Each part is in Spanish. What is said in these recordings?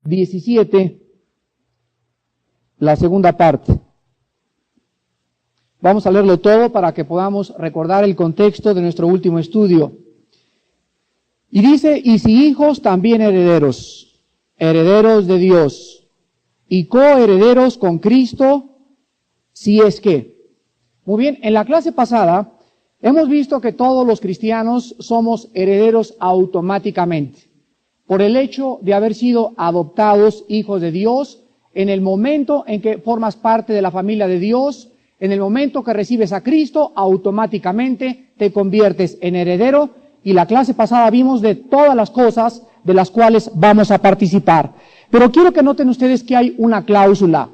17, la segunda parte. Vamos a leerlo todo para que podamos recordar el contexto de nuestro último estudio. Y dice, y si hijos, también herederos, herederos de Dios, y coherederos con Cristo, si es que. Muy bien, en la clase pasada hemos visto que todos los cristianos somos herederos automáticamente, por el hecho de haber sido adoptados hijos de Dios en el momento en que formas parte de la familia de Dios. En el momento que recibes a Cristo, automáticamente te conviertes en heredero, y la clase pasada vimos de todas las cosas de las cuales vamos a participar. Pero quiero que noten ustedes que hay una cláusula.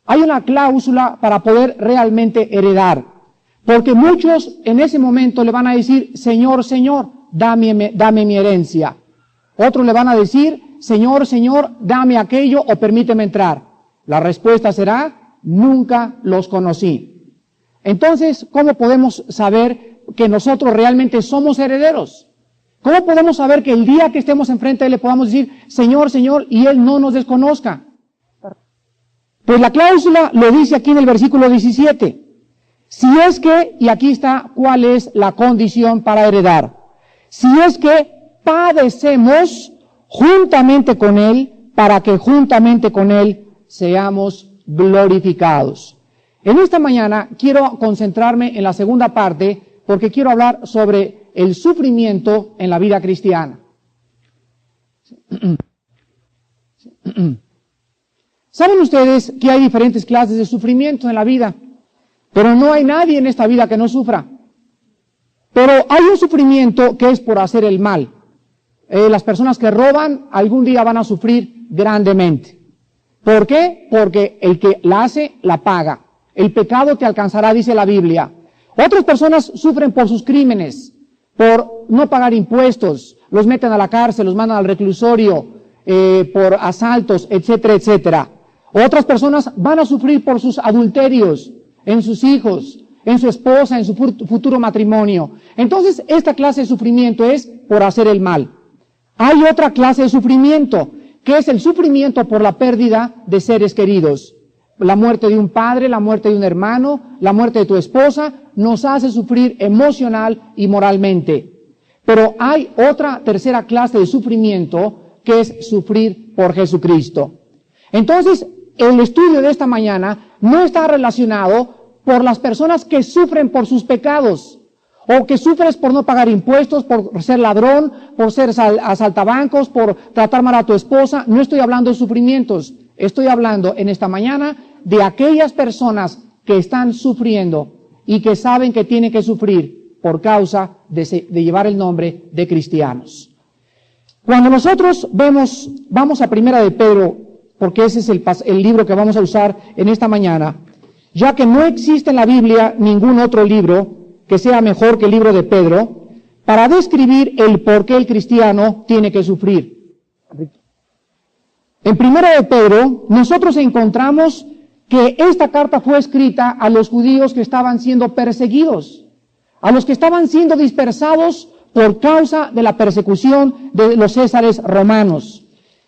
Hay una cláusula para poder realmente heredar, porque muchos en ese momento le van a decir, Señor, Señor, dame mi herencia. Otros le van a decir, Señor, Señor, dame aquello o permíteme entrar. La respuesta será, nunca los conocí. Entonces, ¿cómo podemos saber que nosotros realmente somos herederos? ¿Cómo podemos saber que el día que estemos enfrente de Él le podamos decir, Señor, Señor, y Él no nos desconozca? Pues la cláusula lo dice aquí en el versículo 17. Si es que, y aquí está cuál es la condición para heredar. Si es que padecemos juntamente con Él, para que juntamente con Él seamos glorificados. En esta mañana quiero concentrarme en la segunda parte, porque quiero hablar sobre el sufrimiento en la vida cristiana. ¿Saben ustedes que hay diferentes clases de sufrimiento en la vida? Pero no hay nadie en esta vida que no sufra. Pero hay un sufrimiento que es por hacer el mal. Las personas que roban algún día van a sufrir grandemente. ¿Por qué? Porque el que la hace, la paga. El pecado te alcanzará, dice la Biblia. Otras personas sufren por sus crímenes, por no pagar impuestos, los meten a la cárcel, los mandan al reclusorio, por asaltos, etcétera, etcétera. Otras personas van a sufrir por sus adulterios, en sus hijos, en su esposa, en su futuro matrimonio. Entonces, esta clase de sufrimiento es por hacer el mal. Hay otra clase de sufrimiento, que es el sufrimiento por la pérdida de seres queridos. La muerte de un padre, la muerte de un hermano, la muerte de tu esposa, nos hace sufrir emocional y moralmente. Pero hay otra tercera clase de sufrimiento, que es sufrir por Jesucristo. Entonces, el estudio de esta mañana no está relacionado por las personas que sufren por sus pecados, o que sufres por no pagar impuestos, por ser ladrón, por ser asaltabancos, por tratar mal a tu esposa. No estoy hablando de sufrimientos. Estoy hablando en esta mañana de aquellas personas que están sufriendo y que saben que tienen que sufrir por causa de llevar el nombre de cristianos. Cuando nosotros vamos a Primera de Pedro, porque ese es el libro que vamos a usar en esta mañana, ya que no existe en la Biblia ningún otro libro que sea mejor que el libro de Pedro, para describir el por qué el cristiano tiene que sufrir. En Primera de Pedro, nosotros encontramos que esta carta fue escrita a los judíos que estaban siendo perseguidos, a los que estaban siendo dispersados por causa de la persecución de los césares romanos.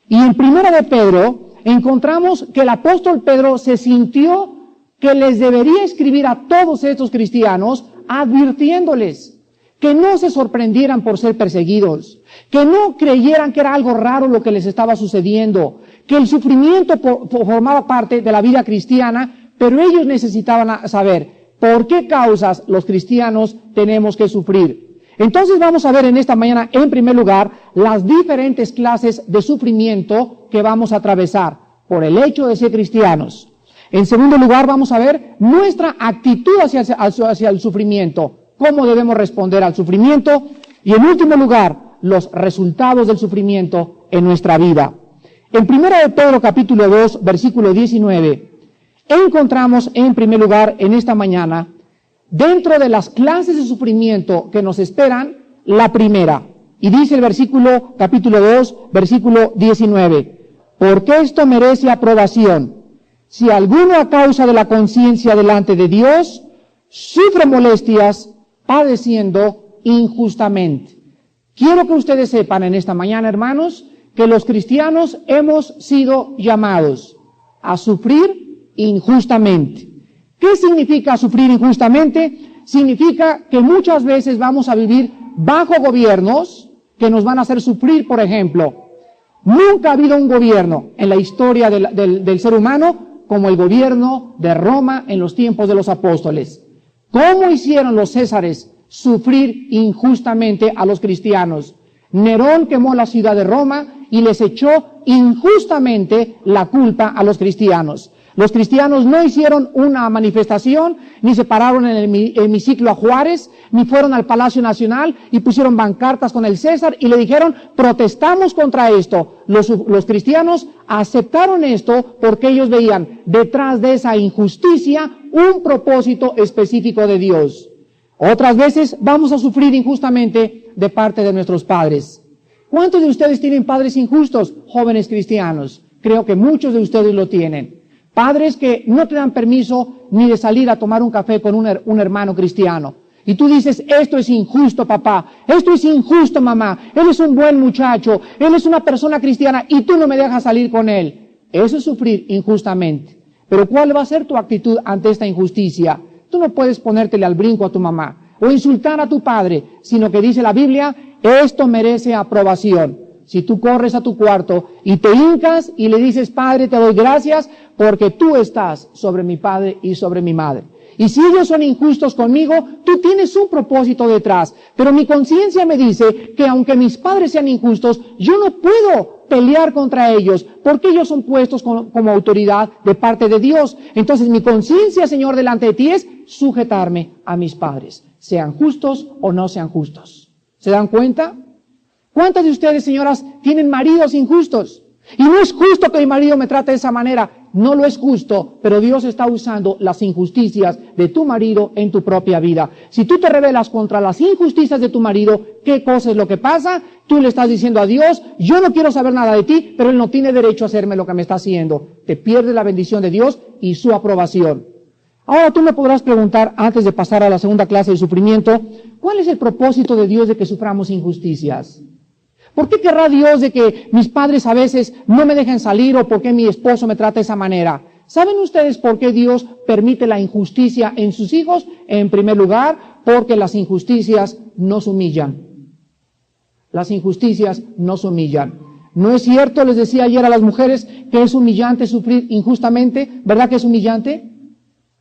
Y en Primera de Pedro encontramos que el apóstol Pedro se sintió que les debería escribir a todos estos cristianos advirtiéndoles que no se sorprendieran por ser perseguidos, que no creyeran que era algo raro lo que les estaba sucediendo, que el sufrimiento formaba parte de la vida cristiana, pero ellos necesitaban saber por qué causas los cristianos tenemos que sufrir. Entonces vamos a ver en esta mañana, en primer lugar, las diferentes clases de sufrimiento que vamos a atravesar por el hecho de ser cristianos. En segundo lugar, vamos a ver nuestra actitud hacia el sufrimiento, cómo debemos responder al sufrimiento, y en último lugar, los resultados del sufrimiento en nuestra vida. En Primera de Pedro capítulo 2, versículo 19, encontramos en primer lugar en esta mañana, dentro de las clases de sufrimiento que nos esperan, la primera. Y dice el versículo, capítulo 2, versículo 19, porque esto merece aprobación. Si alguno a causa de la conciencia delante de Dios sufre molestias padeciendo injustamente. Quiero que ustedes sepan en esta mañana, hermanos, que los cristianos hemos sido llamados a sufrir injustamente. ¿Qué significa sufrir injustamente? Significa que muchas veces vamos a vivir bajo gobiernos que nos van a hacer sufrir. Por ejemplo, nunca ha habido un gobierno en la historia del ser humano como el gobierno de Roma en los tiempos de los apóstoles. ¿Cómo hicieron los césares sufrir injustamente a los cristianos? Nerón quemó la ciudad de Roma y les echó injustamente la culpa a los cristianos. Los cristianos no hicieron una manifestación, ni se pararon en el hemiciclo a Juárez, ni fueron al Palacio Nacional y pusieron pancartas con el César y le dijeron, protestamos contra esto. Los cristianos aceptaron esto porque ellos veían detrás de esa injusticia un propósito específico de Dios. Otras veces vamos a sufrir injustamente de parte de nuestros padres. ¿Cuántos de ustedes tienen padres injustos, jóvenes cristianos? Creo que muchos de ustedes lo tienen. Padres que no te dan permiso ni de salir a tomar un café con un hermano cristiano. Y tú dices, esto es injusto, papá. Esto es injusto, mamá. Él es un buen muchacho. Él es una persona cristiana y tú no me dejas salir con él. Eso es sufrir injustamente. Pero ¿cuál va a ser tu actitud ante esta injusticia? Tú no puedes ponértele al brinco a tu mamá o insultar a tu padre, sino que dice la Biblia, esto merece aprobación. Si tú corres a tu cuarto y te hincas y le dices, Padre, te doy gracias porque tú estás sobre mi padre y sobre mi madre. Y si ellos son injustos conmigo, tú tienes un propósito detrás. Pero mi conciencia me dice que aunque mis padres sean injustos, yo no puedo pelear contra ellos porque ellos son puestos como autoridad de parte de Dios. Entonces mi conciencia, Señor, delante de ti es sujetarme a mis padres, sean justos o no sean justos. ¿Se dan cuenta? ¿Cuántas de ustedes, señoras, tienen maridos injustos? Y no es justo que mi marido me trate de esa manera. No lo es justo, pero Dios está usando las injusticias de tu marido en tu propia vida. Si tú te rebelas contra las injusticias de tu marido, ¿qué cosa es lo que pasa? Tú le estás diciendo a Dios, yo no quiero saber nada de ti, pero Él no tiene derecho a hacerme lo que me está haciendo. Te pierdes la bendición de Dios y su aprobación. Ahora tú me podrás preguntar, antes de pasar a la segunda clase de sufrimiento, ¿cuál es el propósito de Dios de que suframos injusticias? ¿Por qué querrá Dios de que mis padres a veces no me dejen salir o por qué mi esposo me trata de esa manera? ¿Saben ustedes por qué Dios permite la injusticia en sus hijos? En primer lugar, porque las injusticias nos humillan. Las injusticias nos humillan. ¿No es cierto? Les decía ayer a las mujeres que es humillante sufrir injustamente. ¿Verdad que es humillante?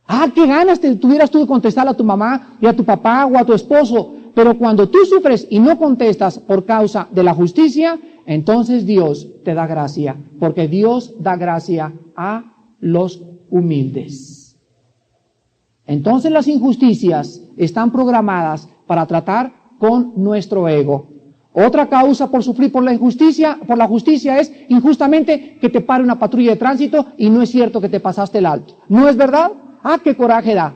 Ah, qué ganas te tuvieras tú de contestarle a tu mamá y a tu papá o a tu esposo. Pero cuando tú sufres y no contestas por causa de la justicia, entonces Dios te da gracia, porque Dios da gracia a los humildes. Entonces las injusticias están programadas para tratar con nuestro ego. Otra causa por sufrir por la justicia es injustamente que te pare una patrulla de tránsito y no es cierto que te pasaste el alto. ¿No es verdad? Ah, qué coraje da.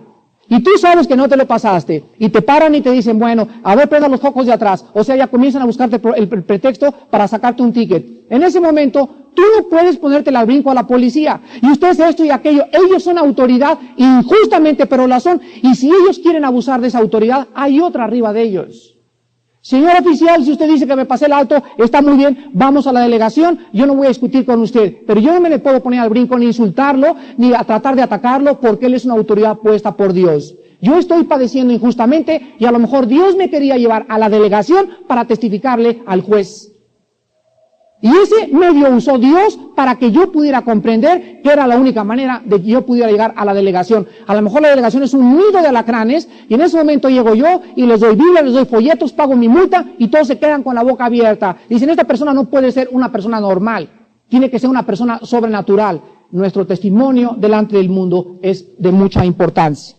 Y tú sabes que no te lo pasaste, y te paran y te dicen, bueno, a ver, prenda los focos de atrás. O sea, ya comienzan a buscarte el pretexto para sacarte un ticket. En ese momento, tú no puedes ponértele al brinco a la policía. Y usted es esto y aquello. Ellos son autoridad injustamente, pero la son. Y si ellos quieren abusar de esa autoridad, hay otra arriba de ellos. Señor oficial, si usted dice que me pasé el alto, está muy bien, vamos a la delegación, yo no voy a discutir con usted, pero yo no me le puedo poner al brinco ni insultarlo, ni a tratar de atacarlo, porque él es una autoridad puesta por Dios. Yo estoy padeciendo injustamente y a lo mejor Dios me quería llevar a la delegación para testificarle al juez. Y ese medio usó Dios para que yo pudiera comprender que era la única manera de que yo pudiera llegar a la delegación. A lo mejor la delegación es un nido de alacranes y en ese momento llego yo y les doy Biblia, les doy folletos, pago mi multa y todos se quedan con la boca abierta. Dicen, esta persona no puede ser una persona normal, tiene que ser una persona sobrenatural. Nuestro testimonio delante del mundo es de mucha importancia.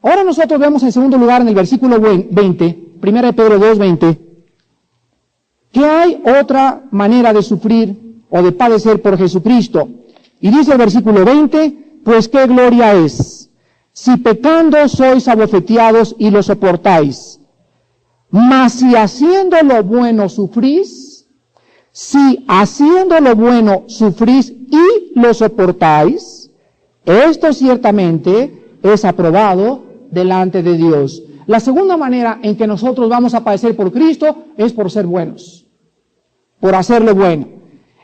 Ahora nosotros vemos en segundo lugar en el versículo 20, 1 Pedro 2:20, que hay otra manera de sufrir o de padecer por Jesucristo. Y dice el versículo 20, pues qué gloria es, si pecando sois abofeteados y lo soportáis. Mas si haciendo lo bueno sufrís, si haciendo lo bueno sufrís y lo soportáis, esto ciertamente es aprobado delante de Dios. La segunda manera en que nosotros vamos a padecer por Cristo es por ser buenos. por hacer lo bueno.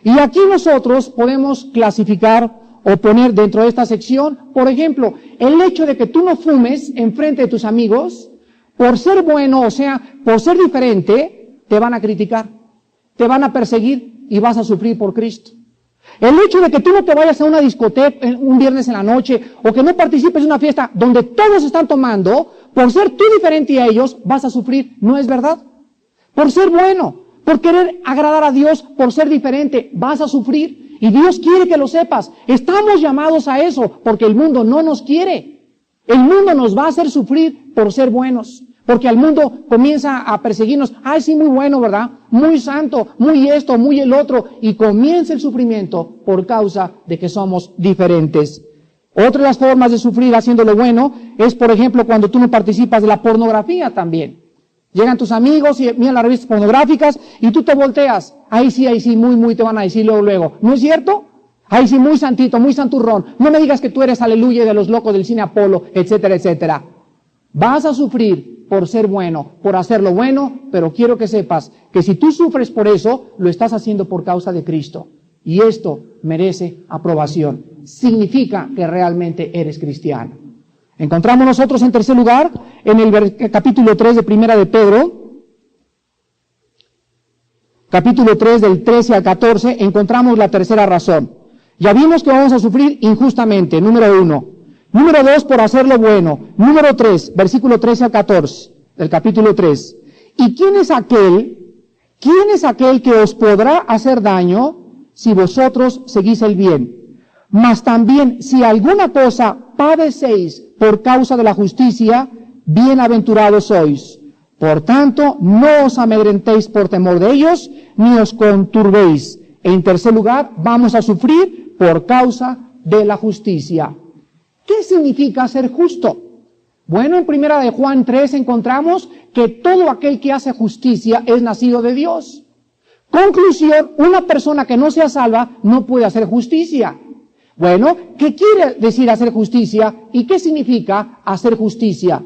Y aquí nosotros podemos clasificar o poner dentro de esta sección, por ejemplo, el hecho de que tú no fumes enfrente de tus amigos, por ser bueno, o sea, por ser diferente, te van a criticar, te van a perseguir y vas a sufrir por Cristo. El hecho de que tú no te vayas a una discoteca un viernes en la noche o que no participes en una fiesta donde todos están tomando, por ser tú diferente a ellos, vas a sufrir. ¿No es verdad? Por ser bueno, por querer agradar a Dios, por ser diferente, vas a sufrir. Y Dios quiere que lo sepas. Estamos llamados a eso porque el mundo no nos quiere. El mundo nos va a hacer sufrir por ser buenos. Porque al mundo comienza a perseguirnos. Ay, sí, muy bueno, ¿verdad? Muy santo, muy esto, muy el otro. Y comienza el sufrimiento por causa de que somos diferentes. Otra de las formas de sufrir haciendo lo bueno es, por ejemplo, cuando tú no participas de la pornografía también. Llegan tus amigos y miran las revistas pornográficas y tú te volteas. Ahí sí, muy, te van a decir luego. ¿No es cierto? Ahí sí, muy santito, muy santurrón. No me digas que tú eres aleluya de los locos del cine Apolo, etcétera, etcétera. Vas a sufrir por ser bueno, por hacer lo bueno, pero quiero que sepas que si tú sufres por eso, lo estás haciendo por causa de Cristo. Y esto merece aprobación. Significa que realmente eres cristiano. Encontramos nosotros en tercer lugar, en el capítulo 3 de Primera de Pedro, capítulo 3 del 13 al 14, encontramos la tercera razón. Ya vimos que vamos a sufrir injustamente, número 1. Número 2, por hacer lo bueno. Número 3, versículo 13 al 14, del capítulo 3. ¿Y quién es aquel que os podrá hacer daño si vosotros seguís el bien? Mas también, si alguna cosa padecéis por causa de la justicia, bienaventurados sois. Por tanto, no os amedrentéis por temor de ellos, ni os conturbéis. En tercer lugar, vamos a sufrir por causa de la justicia. ¿Qué significa ser justo? Bueno, en primera de Juan 3 encontramos que todo aquel que hace justicia es nacido de Dios. Conclusión, una persona que no sea salva no puede hacer justicia. Bueno, ¿qué quiere decir hacer justicia y qué significa hacer justicia?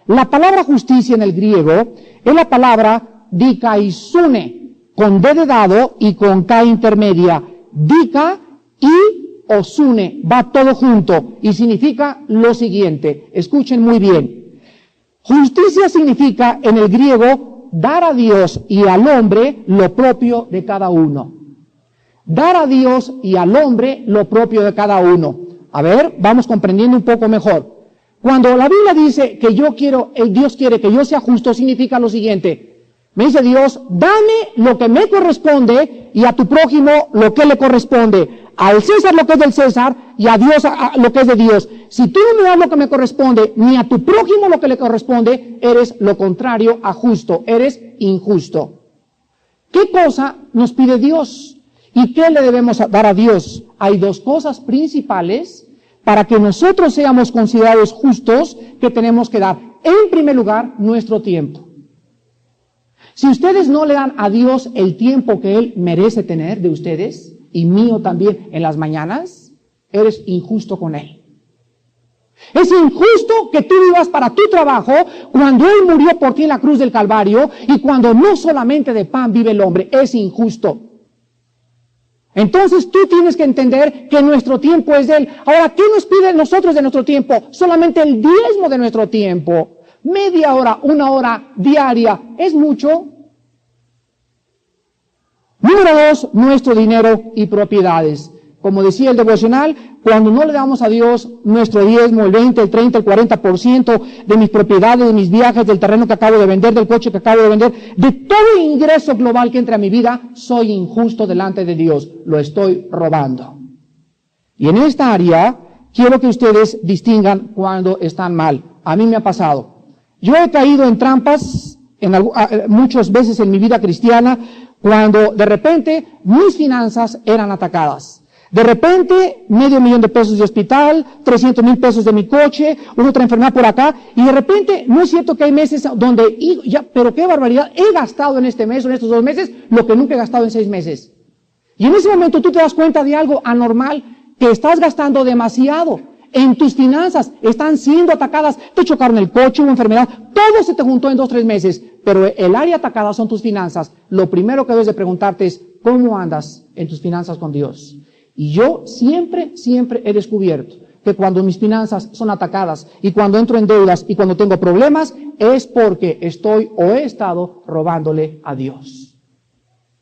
La palabra justicia en el griego es la palabra dikaisune, con D de dado y con K intermedia. Dika y osune, va todo junto y significa lo siguiente. Escuchen muy bien. Justicia significa en el griego dar a Dios y al hombre lo propio de cada uno. Dar a Dios y al hombre lo propio de cada uno. A ver, vamos comprendiendo un poco mejor. Cuando la Biblia dice que Dios quiere que yo sea justo, significa lo siguiente. Me dice Dios, dame lo que me corresponde y a tu prójimo lo que le corresponde. Al César lo que es del César y a Dios lo que es de Dios. Si tú no me das lo que me corresponde, ni a tu prójimo lo que le corresponde, eres lo contrario a justo, eres injusto. ¿Qué cosa nos pide Dios? ¿Y qué le debemos dar a Dios? Hay dos cosas principales para que nosotros seamos considerados justos que tenemos que dar. En primer lugar, nuestro tiempo. Si ustedes no le dan a Dios el tiempo que Él merece tener de ustedes, y mío también en las mañanas, eres injusto con Él. Es injusto que tú vivas para tu trabajo cuando Él murió por ti en la cruz del Calvario y cuando no solamente de pan vive el hombre. Es injusto. Entonces tú tienes que entender que nuestro tiempo es de Él. Ahora, ¿qué nos pide nosotros de nuestro tiempo? Solamente el diezmo de nuestro tiempo. Media hora, 1 hora diaria. ¿Es mucho? Número 2, nuestro dinero y propiedades. Como decía el devocional, cuando no le damos a Dios nuestro diezmo, el 20, el 30, el 40% de mis propiedades, de mis viajes, del terreno que acabo de vender, del coche que acabo de vender, de todo ingreso global que entra a mi vida, soy injusto delante de Dios. Lo estoy robando. Y en esta área, quiero que ustedes distingan cuando están mal. A mí me ha pasado. Yo he caído en trampas muchas veces en mi vida cristiana, cuando de repente mis finanzas eran atacadas. De repente, $500,000 de pesos de hospital, 300,000 pesos de mi coche, otra enfermedad por acá, y de repente, no es cierto que hay meses donde, pero qué barbaridad, he gastado en este mes o en estos 2 meses lo que nunca he gastado en 6 meses. Y en ese momento tú te das cuenta de algo anormal, que estás gastando demasiado. En tus finanzas están siendo atacadas, te chocaron el coche, hubo enfermedad, todo se te juntó en 2 o 3 meses, pero el área atacada son tus finanzas. Lo primero que debes de preguntarte es, cómo andas en tus finanzas con Dios. Y yo siempre he descubierto que cuando mis finanzas son atacadas y cuando entro en deudas y cuando tengo problemas es porque estoy o he estado robándole a Dios.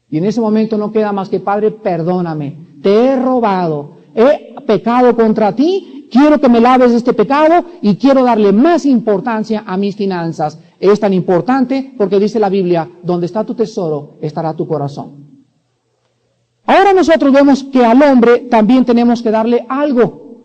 Y en ese momento no queda más que, Padre, perdóname, te he robado, he pecado contra ti, quiero que me laves este pecado y quiero darle más importancia a mis finanzas. Es tan importante porque dice la Biblia, donde está tu tesoro, estará tu corazón. Ahora nosotros vemos que al hombre también tenemos que darle algo,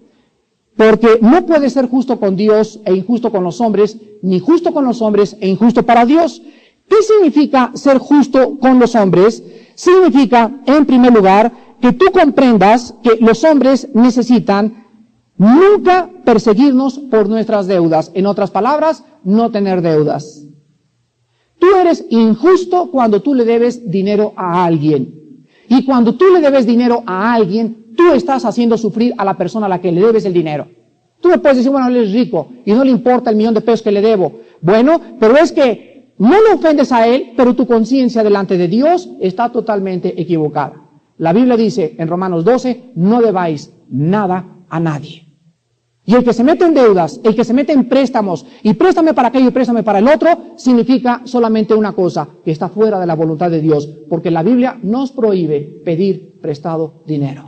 porque no puede ser justo con Dios e injusto con los hombres, ni justo con los hombres e injusto para Dios. ¿Qué significa ser justo con los hombres? Significa, en primer lugar, que tú comprendas que los hombres necesitan nunca perseguirnos por nuestras deudas. En otras palabras, no tener deudas. Tú eres injusto cuando tú le debes dinero a alguien. Y cuando tú le debes dinero a alguien, tú estás haciendo sufrir a la persona a la que le debes el dinero. Tú me puedes decir, bueno, él es rico y no le importa el $1,000,000 que le debo. Bueno, pero es que no le ofendes a él, pero tu conciencia delante de Dios está totalmente equivocada. La Biblia dice en Romanos 12, no debáis nada a nadie. Y el que se mete en deudas, el que se mete en préstamos, y préstame para aquello y préstame para el otro, significa solamente una cosa, que está fuera de la voluntad de Dios, porque la Biblia nos prohíbe pedir prestado dinero.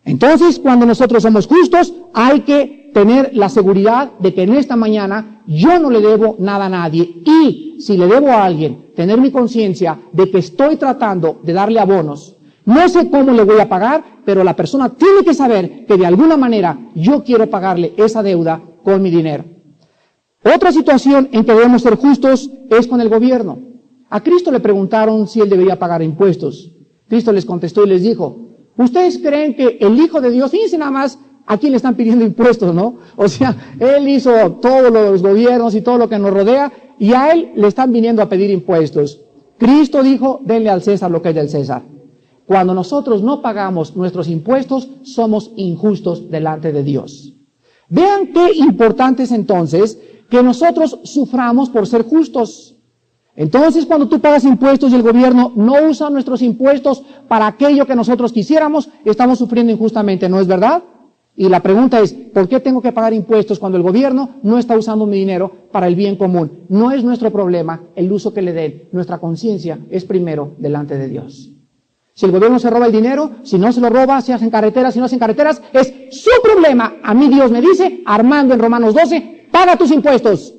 Entonces, cuando nosotros somos justos, hay que tener la seguridad de que en esta mañana yo no le debo nada a nadie, y si le debo a alguien, tener mi conciencia de que estoy tratando de darle abonos. No sé cómo le voy a pagar, pero la persona tiene que saber que de alguna manera yo quiero pagarle esa deuda con mi dinero. Otra situación en que debemos ser justos es con el gobierno. A Cristo le preguntaron si él debería pagar impuestos. Cristo les contestó y les dijo, ¿ustedes creen que el Hijo de Dios, fíjense nada más a quién le están pidiendo impuestos, ¿no? O sea, él hizo todos los gobiernos y todo lo que nos rodea y a él le están viniendo a pedir impuestos. Cristo dijo, denle al César lo que es del César. Cuando nosotros no pagamos nuestros impuestos, somos injustos delante de Dios. Vean qué importante es entonces que nosotros suframos por ser justos. Entonces, cuando tú pagas impuestos y el gobierno no usa nuestros impuestos para aquello que nosotros quisiéramos, estamos sufriendo injustamente, ¿no es verdad? Y la pregunta es, ¿por qué tengo que pagar impuestos cuando el gobierno no está usando mi dinero para el bien común? No es nuestro problema el uso que le den. Nuestra conciencia es primero delante de Dios. Si el gobierno se roba el dinero, si no se lo roba, si hacen carreteras, si no hacen carreteras, es su problema. A mí Dios me dice, Armando en Romanos 12, paga tus impuestos.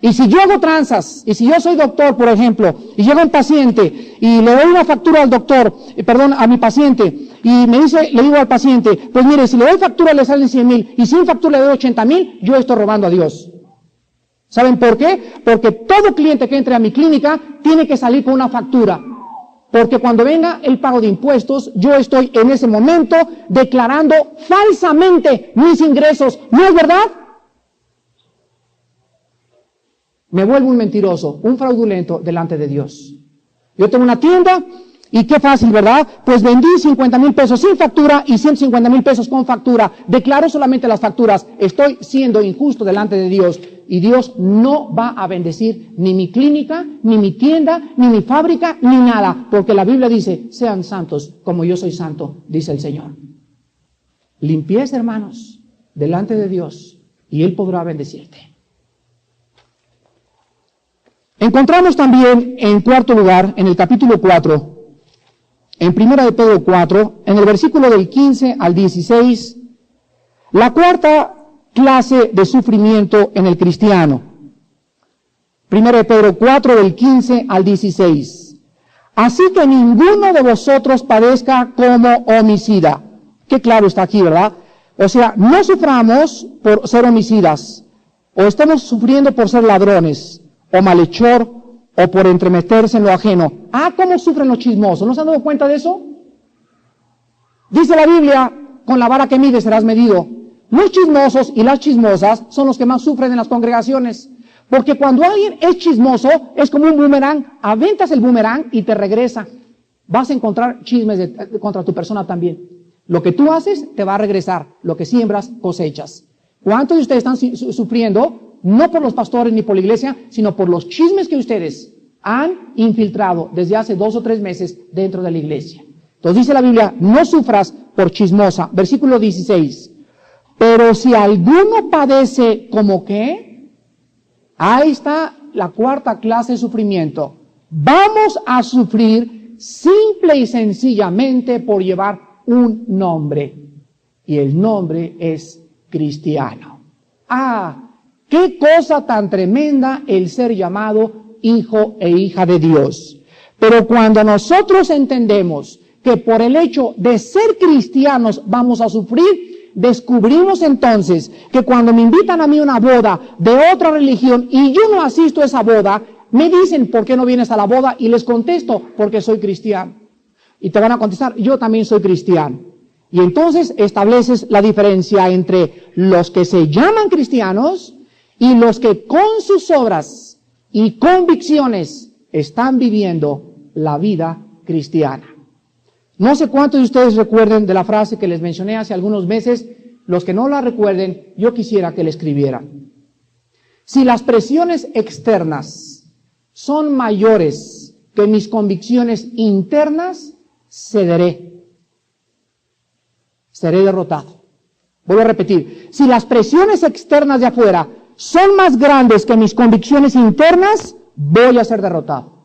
Y si yo hago tranzas, y si yo soy doctor, por ejemplo, y llega un paciente, y le doy una factura al doctor, a mi paciente, y me dice, le digo al paciente, pues mire, si le doy factura le salen 100,000, y sin factura le doy 80,000, yo estoy robando a Dios. ¿Saben por qué? Porque todo cliente que entre a mi clínica tiene que salir con una factura. Porque cuando venga el pago de impuestos, yo estoy en ese momento declarando falsamente mis ingresos. ¿No es verdad? Me vuelvo un mentiroso, un fraudulento delante de Dios. Yo tengo una tienda y qué fácil, ¿verdad? Pues vendí 50,000 pesos sin factura y 150,000 pesos con factura. Declaro solamente las facturas. Estoy siendo injusto delante de Dios. Y Dios no va a bendecir ni mi clínica, ni mi tienda, ni mi fábrica, ni nada. Porque la Biblia dice, sean santos como yo soy santo, dice el Señor. Limpieza, hermanos, delante de Dios y Él podrá bendecirte. Encontramos también, en cuarto lugar, en el capítulo 4, en 1 de Pedro 4, en el versículo del 15 al 16, la cuarta clase de sufrimiento en el cristiano. 1 de Pedro 4, del 15 al 16. Así que ninguno de vosotros padezca como homicida. Qué claro está aquí, ¿verdad? O sea, no suframos por ser homicidas, o estamos sufriendo por ser ladrones, o malhechor, o por entremeterse en lo ajeno. Ah, ¿cómo sufren los chismosos? ¿No se han dado cuenta de eso? Dice la Biblia, con la vara que mides serás medido. Los chismosos y las chismosas son los que más sufren en las congregaciones. Porque cuando alguien es chismoso, es como un boomerang. Aventas el boomerang y te regresa. Vas a encontrar chismes contra tu persona también. Lo que tú haces te va a regresar. Lo que siembras, cosechas. ¿Cuántos de ustedes están sufriendo? No por los pastores ni por la iglesia, sino por los chismes que ustedes han infiltrado desde hace 2 o 3 meses dentro de la iglesia. Entonces dice la Biblia, no sufras por chismosa. Versículo 16. Pero si alguno padece como que, ahí está la cuarta clase de sufrimiento. Vamos a sufrir simple y sencillamente por llevar un nombre. Y el nombre es cristiano. Qué cosa tan tremenda el ser llamado hijo e hija de Dios. Pero cuando nosotros entendemos que por el hecho de ser cristianos vamos a sufrir, descubrimos entonces que cuando me invitan a mí a una boda de otra religión y yo no asisto a esa boda, me dicen, ¿por qué no vienes a la boda? Y les contesto, porque soy cristiano. Y te van a contestar, yo también soy cristiano. Y entonces estableces la diferencia entre los que se llaman cristianos y los que con sus obras y convicciones están viviendo la vida cristiana. No sé cuántos de ustedes recuerden de la frase que les mencioné hace algunos meses. Los que no la recuerden, yo quisiera que la escribieran. Si las presiones externas son mayores que mis convicciones internas, cederé. Seré derrotado. Vuelvo a repetir. Si las presiones externas de afuera son más grandes que mis convicciones internas, voy a ser derrotado.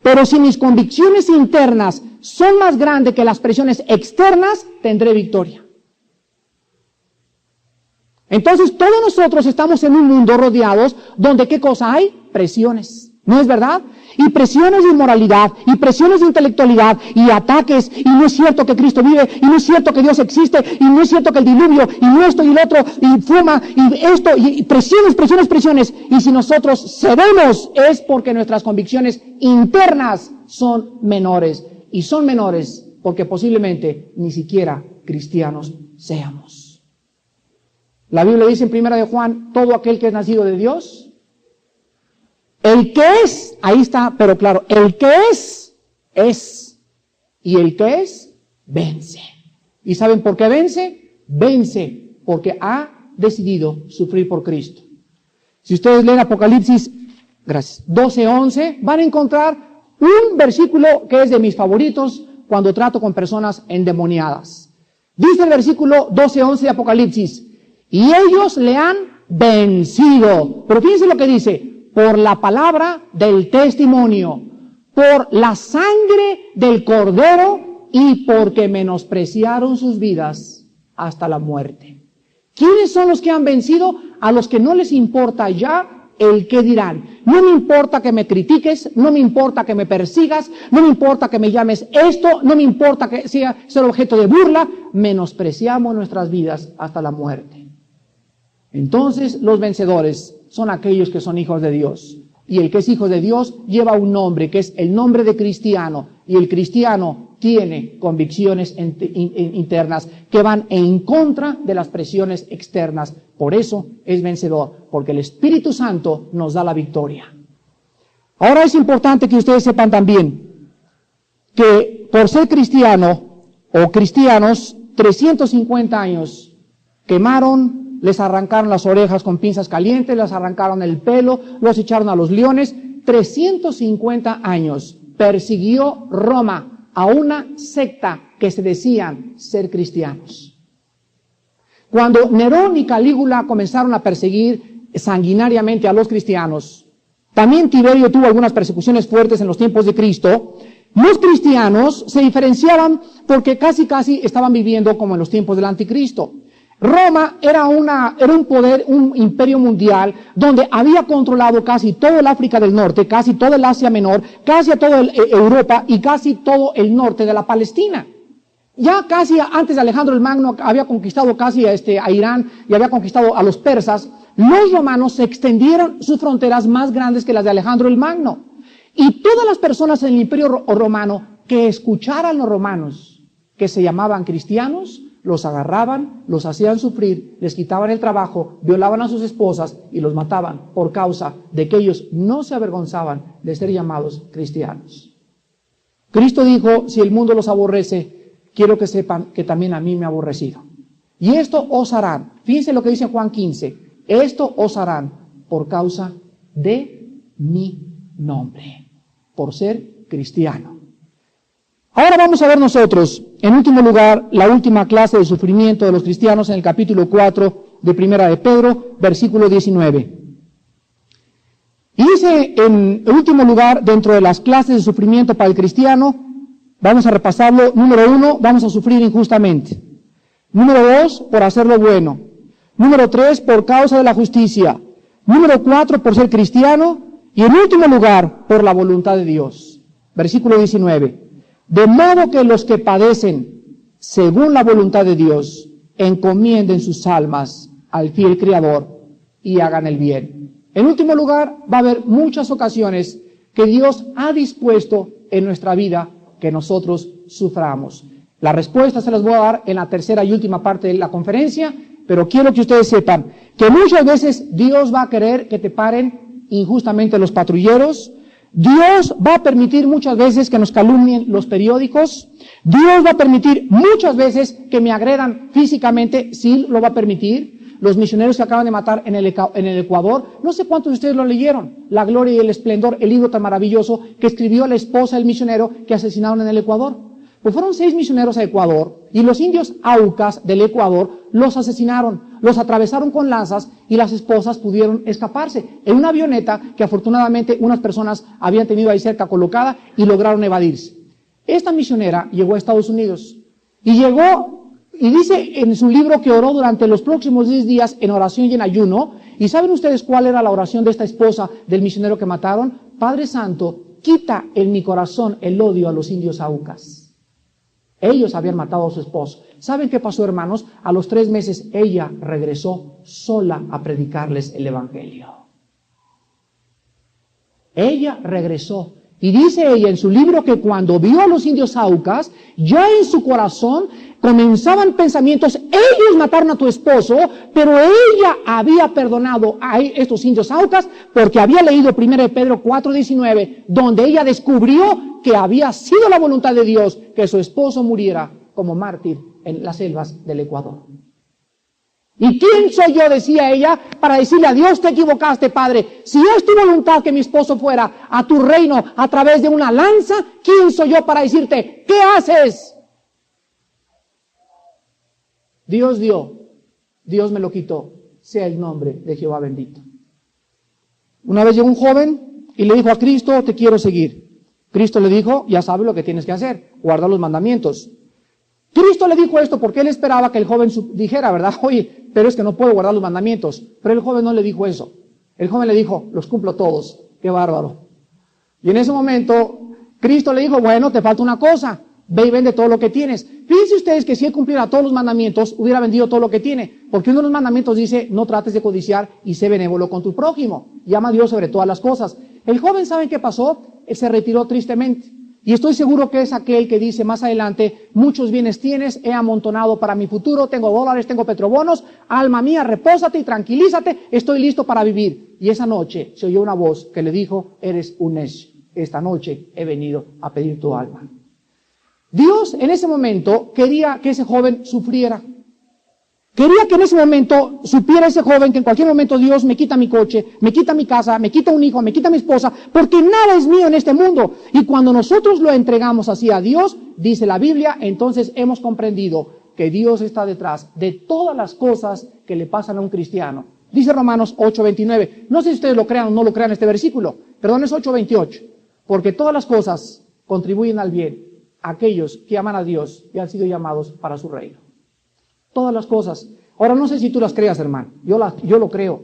Pero si mis convicciones internas son más grandes que las presiones externas, tendré victoria. Entonces todos nosotros estamos en un mundo rodeados donde ¿qué cosa hay? Presiones. ¿No es verdad? Y presiones de inmoralidad, y presiones de intelectualidad, y ataques, y no es cierto que Cristo vive, y no es cierto que Dios existe, y no es cierto que el diluvio, y no esto y el otro, y fuma, y esto, y presiones, presiones, presiones. Y si nosotros cedemos es porque nuestras convicciones internas son menores, y son menores porque posiblemente ni siquiera cristianos seamos. La Biblia dice en 1 de Juan, todo aquel que es nacido de Dios, el que es, ahí está, pero claro, el que es, y el que es, vence. ¿Y saben por qué vence? Vence porque ha decidido sufrir por Cristo. Si ustedes leen Apocalipsis, gracias, 12:11, van a encontrar un versículo que es de mis favoritos cuando trato con personas endemoniadas. Dice el versículo 12:11 de Apocalipsis, y ellos le han vencido. Pero fíjense lo que dice, por la palabra del testimonio, por la sangre del Cordero y porque menospreciaron sus vidas hasta la muerte. ¿Quiénes son los que han vencido? A los que no les importa ya el qué dirán. No me importa que me critiques, no me importa que me persigas, no me importa que me llames esto, no me importa que sea objeto de burla, menospreciamos nuestras vidas hasta la muerte. Entonces los vencedores son aquellos que son hijos de Dios. Y el que es hijo de Dios lleva un nombre, que es el nombre de cristiano. Y el cristiano tiene convicciones internas que van en contra de las presiones externas. Por eso es vencedor, porque el Espíritu Santo nos da la victoria. Ahora es importante que ustedes sepan también que por ser cristiano o cristianos, 350 años quemaron, les arrancaron las orejas con pinzas calientes, les arrancaron el pelo, los echaron a los leones. 350 años persiguió Roma a una secta que se decían ser cristianos. Cuando Nerón y Calígula comenzaron a perseguir sanguinariamente a los cristianos, también Tiberio tuvo algunas persecuciones fuertes en los tiempos de Cristo. Los cristianos se diferenciaban porque casi estaban viviendo como en los tiempos del anticristo. Roma era un poder, un imperio mundial donde había controlado casi todo el África del Norte, casi todo el Asia Menor, casi toda Europa y casi todo el norte de la Palestina. Ya casi antes de Alejandro el Magno había conquistado casi a Irán y había conquistado a los persas. Los romanos se extendieron sus fronteras más grandes que las de Alejandro el Magno. Y todas las personas en el imperio romano que escucharan a los romanos, que se llamaban cristianos, los agarraban, los hacían sufrir, les quitaban el trabajo, violaban a sus esposas y los mataban por causa de que ellos no se avergonzaban de ser llamados cristianos. Cristo dijo, si el mundo los aborrece, quiero que sepan que también a mí me ha aborrecido. Y esto os harán, fíjense lo que dice Juan 15, esto os harán por causa de mi nombre, por ser cristiano. Ahora vamos a ver nosotros, en último lugar, la última clase de sufrimiento de los cristianos en el capítulo 4 de Primera de Pedro, versículo 19. Y dice, en último lugar, dentro de las clases de sufrimiento para el cristiano, vamos a repasarlo. Número 1, vamos a sufrir injustamente. Número 2, por hacer lo bueno. Número 3, por causa de la justicia. Número 4, por ser cristiano. Y en último lugar, por la voluntad de Dios. Versículo 19. De modo que los que padecen según la voluntad de Dios, encomienden sus almas al fiel Creador y hagan el bien. En último lugar, va a haber muchas ocasiones que Dios ha dispuesto en nuestra vida que nosotros suframos. La respuesta se las voy a dar en la tercera y última parte de la conferencia, pero quiero que ustedes sepan que muchas veces Dios va a querer que te paren injustamente los patrulleros. Dios va a permitir muchas veces que nos calumnien los periódicos. Dios va a permitir muchas veces que me agredan físicamente, sí lo va a permitir. Los misioneros que acaban de matar en el Ecuador, no sé cuántos de ustedes lo leyeron, La gloria y el esplendor, el libro tan maravilloso que escribió la esposa del misionero que asesinaron en el Ecuador. Pues fueron 6 misioneros a Ecuador y los indios Aucas del Ecuador los asesinaron, los atravesaron con lanzas y las esposas pudieron escaparse en una avioneta que afortunadamente unas personas habían tenido ahí cerca colocada y lograron evadirse. Esta misionera llegó a Estados Unidos y llegó y dice en su libro que oró durante los próximos 10 días en oración y en ayuno. ¿Y saben ustedes cuál era la oración de esta esposa del misionero que mataron? Padre Santo, quita en mi corazón el odio a los indios Aucas. Ellos habían matado a su esposo. ¿Saben qué pasó, hermanos? A los 3 meses ella regresó sola a predicarles el evangelio. Ella regresó. Y dice ella en su libro que cuando vio a los indios Aucas, ya en su corazón comenzaban pensamientos, ellos mataron a tu esposo, pero ella había perdonado a estos indios Aucas porque había leído 1 Pedro 4:19, donde ella descubrió que había sido la voluntad de Dios que su esposo muriera como mártir en las selvas del Ecuador. ¿Y quién soy yo, decía ella, para decirle a Dios, te equivocaste, Padre? Si es tu voluntad que mi esposo fuera a tu reino a través de una lanza, ¿quién soy yo para decirte, qué haces? Dios dio, Dios me lo quitó, sea el nombre de Jehová bendito. Una vez llegó un joven y le dijo a Cristo, te quiero seguir. Cristo le dijo, ya sabes lo que tienes que hacer, guardar los mandamientos. Cristo le dijo esto porque él esperaba que el joven dijera, ¿verdad? Oye, pero es que no puedo guardar los mandamientos. Pero el joven no le dijo eso. El joven le dijo, los cumplo todos. ¡Qué bárbaro! Y en ese momento, Cristo le dijo, bueno, te falta una cosa. Ve y vende todo lo que tienes. Fíjense ustedes que si él cumpliera todos los mandamientos, hubiera vendido todo lo que tiene. Porque uno de los mandamientos dice, no trates de codiciar y sé benévolo con tu prójimo. Llama a Dios sobre todas las cosas. El joven, ¿saben qué pasó? Él se retiró tristemente. Y estoy seguro que es aquel que dice más adelante, muchos bienes tienes, he amontonado para mi futuro, tengo dólares, tengo petrobonos, alma mía, repósate y tranquilízate, estoy listo para vivir. Y esa noche se oyó una voz que le dijo, eres un necio, esta noche he venido a pedir tu alma. Dios en ese momento quería que ese joven sufriera. Quería que en ese momento supiera ese joven que en cualquier momento Dios me quita mi coche, me quita mi casa, me quita un hijo, me quita mi esposa, porque nada es mío en este mundo. Y cuando nosotros lo entregamos así a Dios, dice la Biblia, entonces hemos comprendido que Dios está detrás de todas las cosas que le pasan a un cristiano. Dice Romanos 8:29. No sé si ustedes lo crean o no lo crean este versículo. Perdón, es 8:28. Porque todas las cosas contribuyen al bien a aquellos que aman a Dios y han sido llamados para su reino. Todas las cosas. Ahora no sé si tú las creas, hermano. Yo lo creo.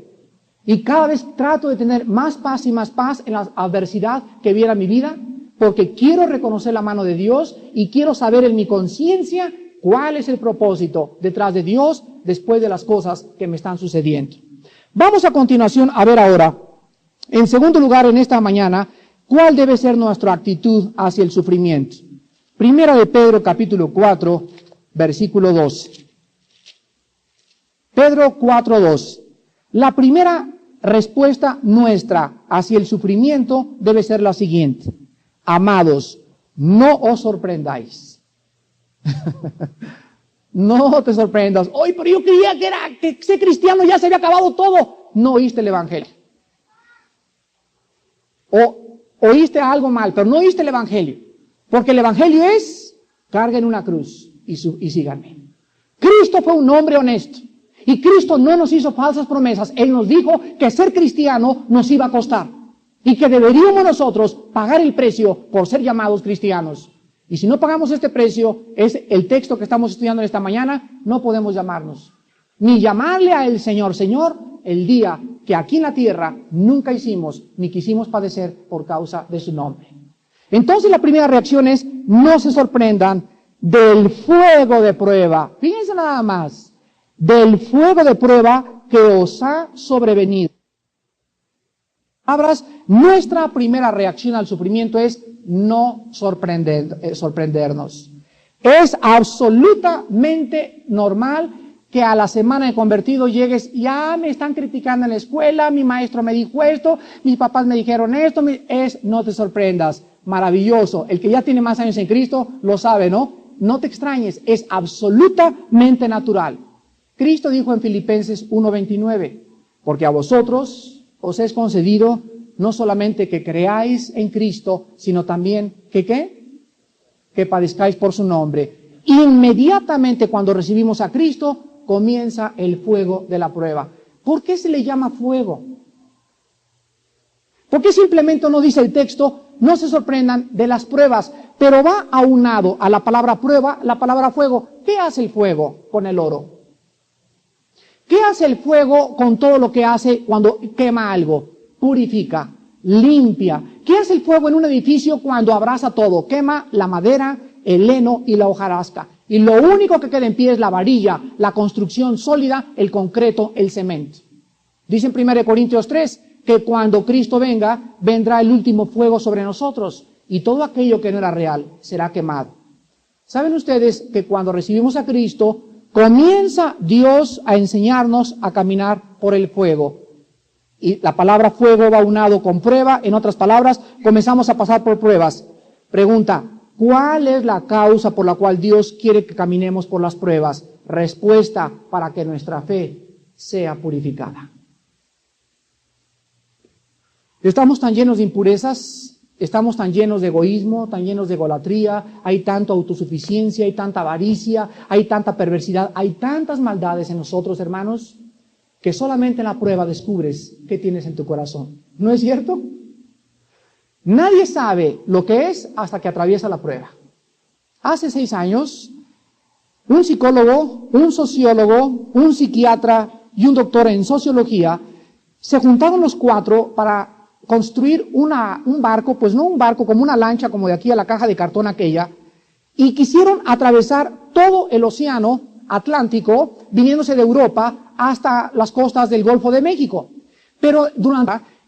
Y cada vez trato de tener más paz y más paz en la adversidad que viera mi vida, porque quiero reconocer la mano de Dios y quiero saber en mi conciencia cuál es el propósito detrás de Dios después de las cosas que me están sucediendo. Vamos a continuación a ver ahora, en segundo lugar en esta mañana, cuál debe ser nuestra actitud hacia el sufrimiento. Primera de Pedro capítulo 4, versículo 12. Pedro 4:2. La primera respuesta nuestra hacia el sufrimiento debe ser la siguiente. Amados, no os sorprendáis. No te sorprendas. Oye, pero yo creía que ser cristiano ya se había acabado todo. No oíste el evangelio. O oíste algo mal, pero no oíste el Evangelio. Porque el Evangelio es, carguen una cruz y síganme. Cristo fue un hombre honesto. Y Cristo no nos hizo falsas promesas. Él nos dijo que ser cristiano nos iba a costar. Y que deberíamos nosotros pagar el precio por ser llamados cristianos. Y si no pagamos este precio, es el texto que estamos estudiando esta mañana, no podemos llamarnos. Ni llamarle a el Señor, Señor, el día que aquí en la tierra nunca hicimos ni quisimos padecer por causa de su nombre. Entonces la primera reacción es, no se sorprendan del fuego de prueba. Fíjense nada más, del fuego de prueba que os ha sobrevenido. Nuestra primera reacción al sufrimiento es no sorprendernos. Es absolutamente normal que a la semana de convertido llegues, ya me están criticando en la escuela, mi maestro me dijo esto, mis papás me dijeron esto, no te sorprendas, maravilloso. El que ya tiene más años en Cristo lo sabe, ¿no? No te extrañes, es absolutamente natural. Cristo dijo en Filipenses 1:29, porque a vosotros os es concedido no solamente que creáis en Cristo, sino también que ¿qué? Que padezcáis por su nombre. Inmediatamente cuando recibimos a Cristo, comienza el fuego de la prueba. ¿Por qué se le llama fuego? ¿Por qué simplemente no dice el texto, no se sorprendan de las pruebas, pero va aunado a la palabra prueba, la palabra fuego? ¿Qué hace el fuego con el oro? ¿Qué hace el fuego con todo lo que hace cuando quema algo? Purifica, limpia. ¿Qué hace el fuego en un edificio cuando abraza todo? Quema la madera, el heno y la hojarasca. Y lo único que queda en pie es la varilla, la construcción sólida, el concreto, el cemento. Dice en 1 Corintios 3 que cuando Cristo venga, vendrá el último fuego sobre nosotros y todo aquello que no era real será quemado. ¿Saben ustedes que cuando recibimos a Cristo, comienza Dios a enseñarnos a caminar por el fuego? Y la palabra fuego va unado con prueba. En otras palabras, comenzamos a pasar por pruebas. Pregunta, ¿cuál es la causa por la cual Dios quiere que caminemos por las pruebas? Respuesta, para que nuestra fe sea purificada. Estamos tan llenos de impurezas, estamos tan llenos de egoísmo, tan llenos de egolatría, hay tanta autosuficiencia, hay tanta avaricia, hay tanta perversidad, hay tantas maldades en nosotros, hermanos, que solamente en la prueba descubres qué tienes en tu corazón. ¿No es cierto? Nadie sabe lo que es hasta que atraviesa la prueba. Hace 6 años, un psicólogo, un sociólogo, un psiquiatra y un doctor en sociología se juntaron los 4 para construir un barco, pues no un barco, como una lancha, como de aquí a la caja de cartón aquella, y quisieron atravesar todo el océano Atlántico, viniéndose de Europa hasta las costas del Golfo de México. Pero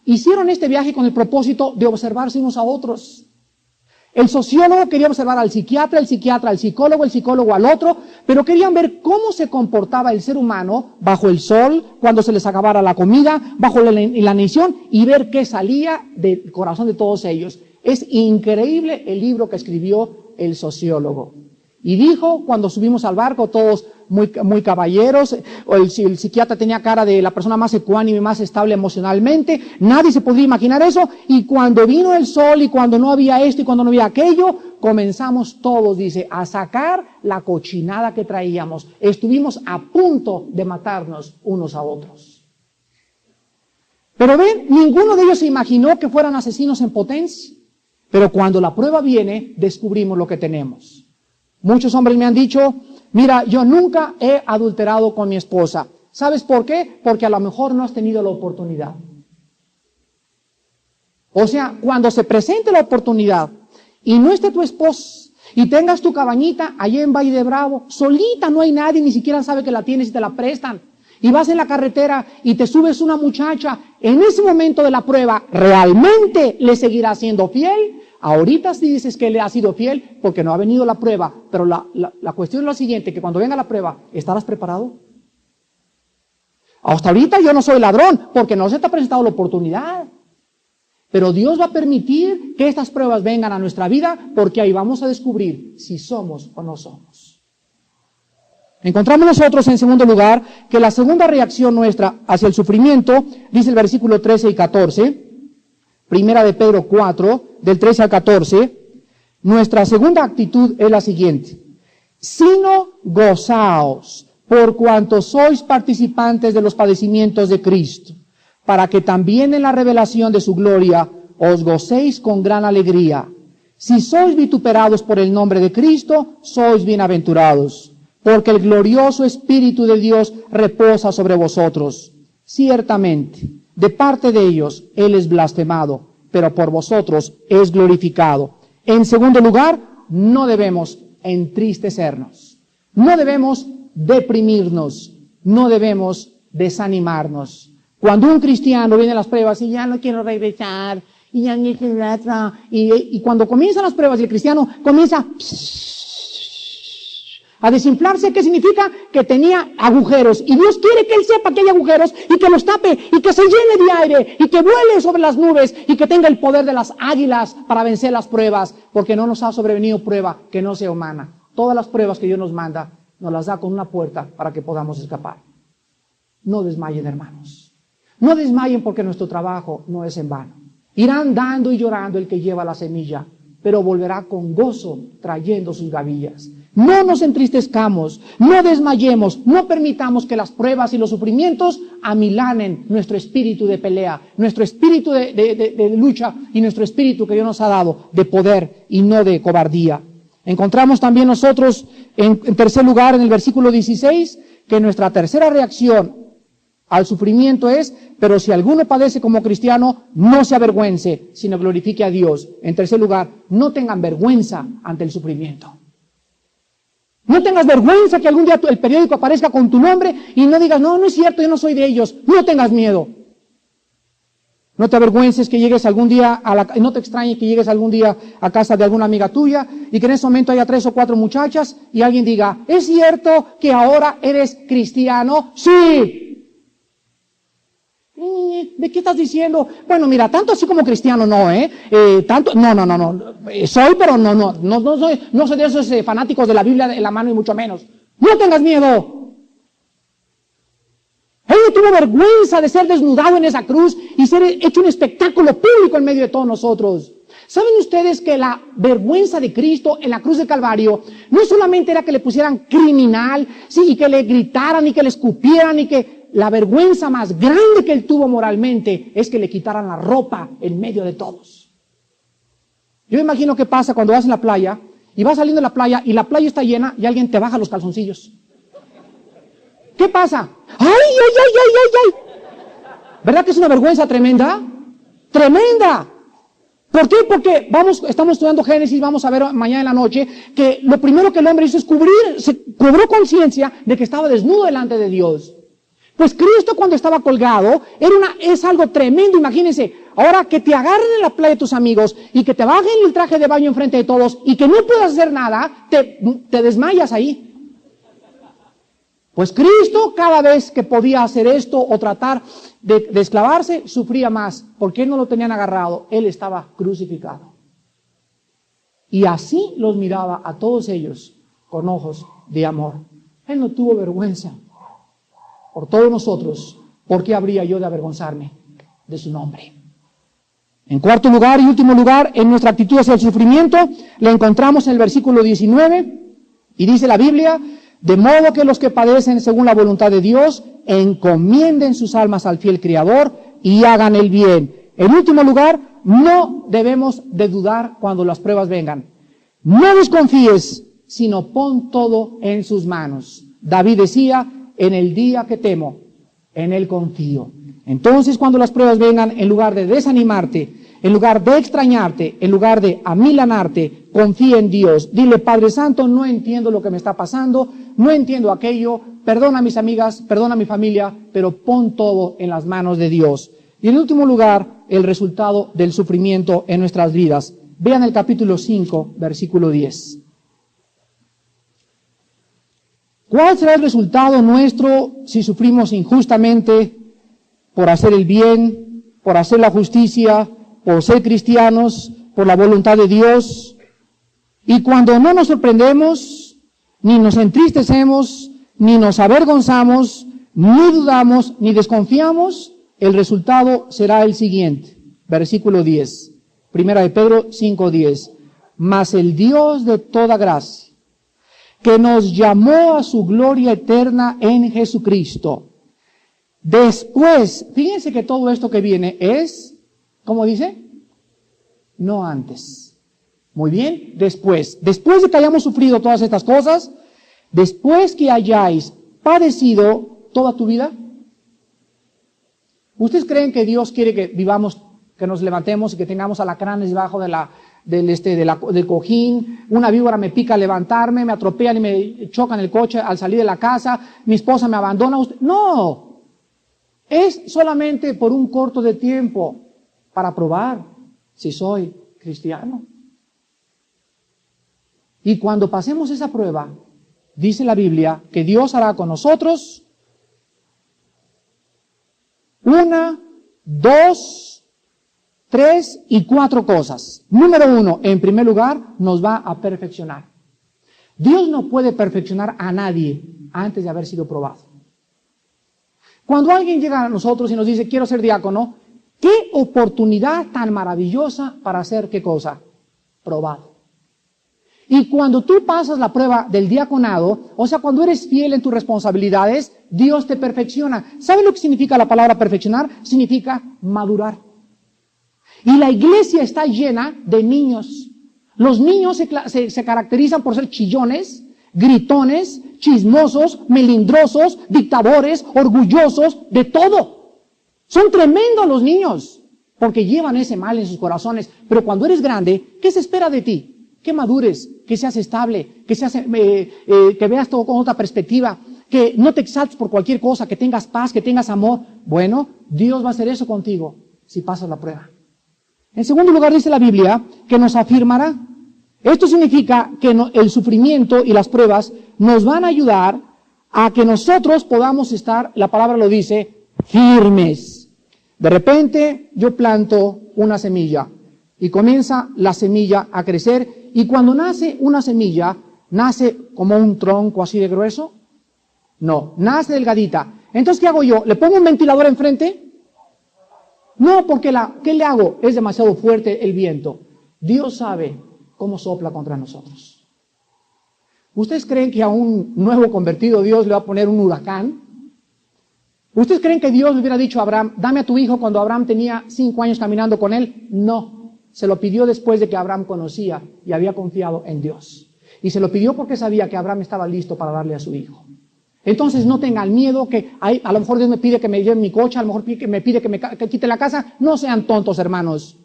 hicieron este viaje con el propósito de observarse unos a otros. El sociólogo quería observar al psiquiatra al psicólogo al otro, pero querían ver cómo se comportaba el ser humano bajo el sol, cuando se les acabara la comida, bajo la nación, y ver qué salía del corazón de todos ellos. Es increíble el libro que escribió el sociólogo. Y dijo, cuando subimos al barco, todos muy caballeros, el psiquiatra tenía cara de la persona más ecuánime, más estable emocionalmente, nadie se podría imaginar eso, y cuando vino el sol, y cuando no había esto, y cuando no había aquello, comenzamos todos, dice, a sacar la cochinada que traíamos. Estuvimos a punto de matarnos unos a otros. Pero ven, ninguno de ellos se imaginó que fueran asesinos en potencia. Pero cuando la prueba viene, descubrimos lo que tenemos. Muchos hombres me han dicho, mira, yo nunca he adulterado con mi esposa. ¿Sabes por qué? Porque a lo mejor no has tenido la oportunidad. O sea, cuando se presente la oportunidad y no esté tu esposa y tengas tu cabañita allá en Valle de Bravo, solita, no hay nadie, ni siquiera sabe que la tienes y te la prestan, y vas en la carretera y te subes una muchacha, en ese momento de la prueba, ¿realmente le seguirá siendo fiel? Ahorita sí dices que le ha sido fiel porque no ha venido la prueba, pero la cuestión es la siguiente, que cuando venga la prueba, ¿estarás preparado? Hasta ahorita yo no soy ladrón porque no se te ha presentado la oportunidad. Pero Dios va a permitir que estas pruebas vengan a nuestra vida porque ahí vamos a descubrir si somos o no somos. Encontramos nosotros en segundo lugar que la segunda reacción nuestra hacia el sufrimiento, dice el versículo 13 y 14, Primera de Pedro 4, del 13 al 14, nuestra segunda actitud es la siguiente: sino gozaos por cuanto sois participantes de los padecimientos de Cristo, para que también en la revelación de su gloria os gocéis con gran alegría. Si sois vituperados por el nombre de Cristo, sois bienaventurados, porque el glorioso Espíritu de Dios reposa sobre vosotros. Ciertamente, de parte de ellos Él es blasfemado, pero por vosotros es glorificado. En segundo lugar, no debemos entristecernos, no debemos deprimirnos, no debemos desanimarnos. Cuando un cristiano viene a las pruebas y ya no quiero regresar, y ya ni y cuando comienzan las pruebas y el cristiano comienza a desinflarse, ¿qué significa? Que tenía agujeros, y Dios quiere que él sepa que hay agujeros, y que los tape, y que se llene de aire, y que vuele sobre las nubes, y que tenga el poder de las águilas para vencer las pruebas, porque no nos ha sobrevenido prueba que no sea humana. Todas las pruebas que Dios nos manda, nos las da con una puerta para que podamos escapar. No desmayen, hermanos. No desmayen, porque nuestro trabajo no es en vano. Irán dando y llorando el que lleva la semilla, pero volverá con gozo trayendo sus gavillas. No nos entristezcamos, no desmayemos, no permitamos que las pruebas y los sufrimientos amilanen nuestro espíritu de pelea, nuestro espíritu de lucha y nuestro espíritu que Dios nos ha dado de poder y no de cobardía. Encontramos también nosotros, en tercer lugar, en el versículo 16, que nuestra tercera reacción al sufrimiento es: pero si alguno padece como cristiano, no se avergüence, sino glorifique a Dios. En tercer lugar, no tengan vergüenza ante el sufrimiento. No tengas vergüenza que algún día el periódico aparezca con tu nombre y no digas, no es cierto, yo no soy de ellos. No tengas miedo. No te avergüences que llegues algún día, no te extrañe que llegues algún día a casa de alguna amiga tuya y que en ese momento haya 3 o 4 muchachas y alguien diga, ¿es cierto que ahora eres cristiano? ¡Sí! ¿De qué estás diciendo? Bueno, mira, tanto así como cristiano no, tanto, no. Soy, pero no soy de esos fanáticos de la Biblia en la mano y mucho menos. No tengas miedo. Él no tuvo vergüenza de ser desnudado en esa cruz y ser hecho un espectáculo público en medio de todos nosotros. ¿Saben ustedes que la vergüenza de Cristo en la cruz del Calvario no solamente era que le pusieran criminal, sí, y que le gritaran y que le escupieran y que la vergüenza más grande que él tuvo moralmente es que le quitaran la ropa en medio de todos? Yo me imagino qué pasa cuando vas en la playa y vas saliendo de la playa y la playa está llena y alguien te baja los calzoncillos. ¿Qué pasa? ¡Ay! ¿Verdad que es una vergüenza tremenda? ¡Tremenda! ¿Por qué? Porque estamos estudiando Génesis, vamos a ver mañana en la noche que lo primero que el hombre hizo es se cobró conciencia de que estaba desnudo delante de Dios. Pues Cristo, cuando estaba colgado, es algo tremendo. Imagínense, ahora que te agarren en la playa de tus amigos y que te bajen el traje de baño enfrente de todos y que no puedas hacer nada, te desmayas ahí. Pues Cristo, cada vez que podía hacer esto o tratar de esclavarse, sufría más, porque Él no lo tenían agarrado, Él estaba crucificado. Y así los miraba a todos ellos con ojos de amor. Él no tuvo vergüenza por todos nosotros. ¿Por qué habría yo de avergonzarme de su nombre? En cuarto lugar y último lugar, en nuestra actitud hacia el sufrimiento, la encontramos en el versículo 19, y dice la Biblia: de modo que los que padecen según la voluntad de Dios, encomienden sus almas al fiel Criador y hagan el bien. En último lugar, no debemos de dudar cuando las pruebas vengan. No desconfíes, sino pon todo en sus manos. David decía, en el día que temo, en Él confío. Entonces, cuando las pruebas vengan, en lugar de desanimarte, en lugar de extrañarte, en lugar de amilanarte, confía en Dios. Dile, Padre Santo, no entiendo lo que me está pasando, no entiendo aquello, perdona a mis amigas, perdona a mi familia, pero pon todo en las manos de Dios. Y en último lugar, el resultado del sufrimiento en nuestras vidas. Vean el capítulo 5, versículo 10. ¿Cuál será el resultado nuestro si sufrimos injustamente por hacer el bien, por hacer la justicia, por ser cristianos, por la voluntad de Dios? Y cuando no nos sorprendemos, ni nos entristecemos, ni nos avergonzamos, ni dudamos, ni desconfiamos, el resultado será el siguiente. versículo 10. Primera de Pedro 5:10. Mas el Dios de toda gracia, que nos llamó a su gloria eterna en Jesucristo. Después, fíjense que todo esto que viene es, ¿cómo dice? No antes. Muy bien, después de que hayamos sufrido todas estas cosas, después que hayáis padecido toda tu vida. ¿Ustedes creen que Dios quiere que vivamos, que nos levantemos y que tengamos alacranes debajo del cojín? Una víbora me pica al levantarme, me atropellan y me chocan el coche al salir de la casa, mi esposa me abandona. No, es solamente por un corto de tiempo para probar si soy cristiano. Y cuando pasemos esa prueba, dice la Biblia que Dios hará con nosotros 1, 2, 3 y 4 cosas. Número 1, en primer lugar, nos va a perfeccionar. Dios no puede perfeccionar a nadie antes de haber sido probado. Cuando alguien llega a nosotros y nos dice, quiero ser diácono, qué oportunidad tan maravillosa para ser, ¿qué cosa? Probado. Y cuando tú pasas la prueba del diaconado, o sea, cuando eres fiel en tus responsabilidades, Dios te perfecciona. ¿Sabe lo que significa la palabra perfeccionar? Significa madurar. Y la iglesia está llena de niños. Los niños se caracterizan por ser chillones, gritones, chismosos, melindrosos, dictadores, orgullosos, de todo. Son tremendos los niños, porque llevan ese mal en sus corazones. Pero cuando eres grande, ¿qué se espera de ti? Que madures, que seas estable, que veas todo con otra perspectiva, que no te exaltes por cualquier cosa, que tengas paz, que tengas amor. Bueno, Dios va a hacer eso contigo si pasas la prueba. En segundo lugar, dice la Biblia que nos afirmará. Esto significa que el sufrimiento y las pruebas nos van a ayudar a que nosotros podamos estar, la palabra lo dice, firmes. De repente yo planto una semilla y comienza la semilla a crecer. Y cuando nace una semilla, ¿nace como un tronco así de grueso? No, nace delgadita. Entonces, ¿qué hago yo? ¿Le pongo un ventilador enfrente? No, porque ¿qué le hago? Es demasiado fuerte el viento. Dios sabe cómo sopla contra nosotros. ¿Ustedes creen que a un nuevo convertido Dios le va a poner un huracán? ¿Ustedes creen que Dios le hubiera dicho a Abraham, dame a tu hijo cuando Abraham tenía 5 años caminando con él? No. Se lo pidió después de que Abraham conocía y había confiado en Dios. Y se lo pidió porque sabía que Abraham estaba listo para darle a su hijo. Entonces no tengan miedo que a lo mejor Dios me pide que me lleve mi coche, a lo mejor me pide que quite la casa. No sean tontos, hermanos.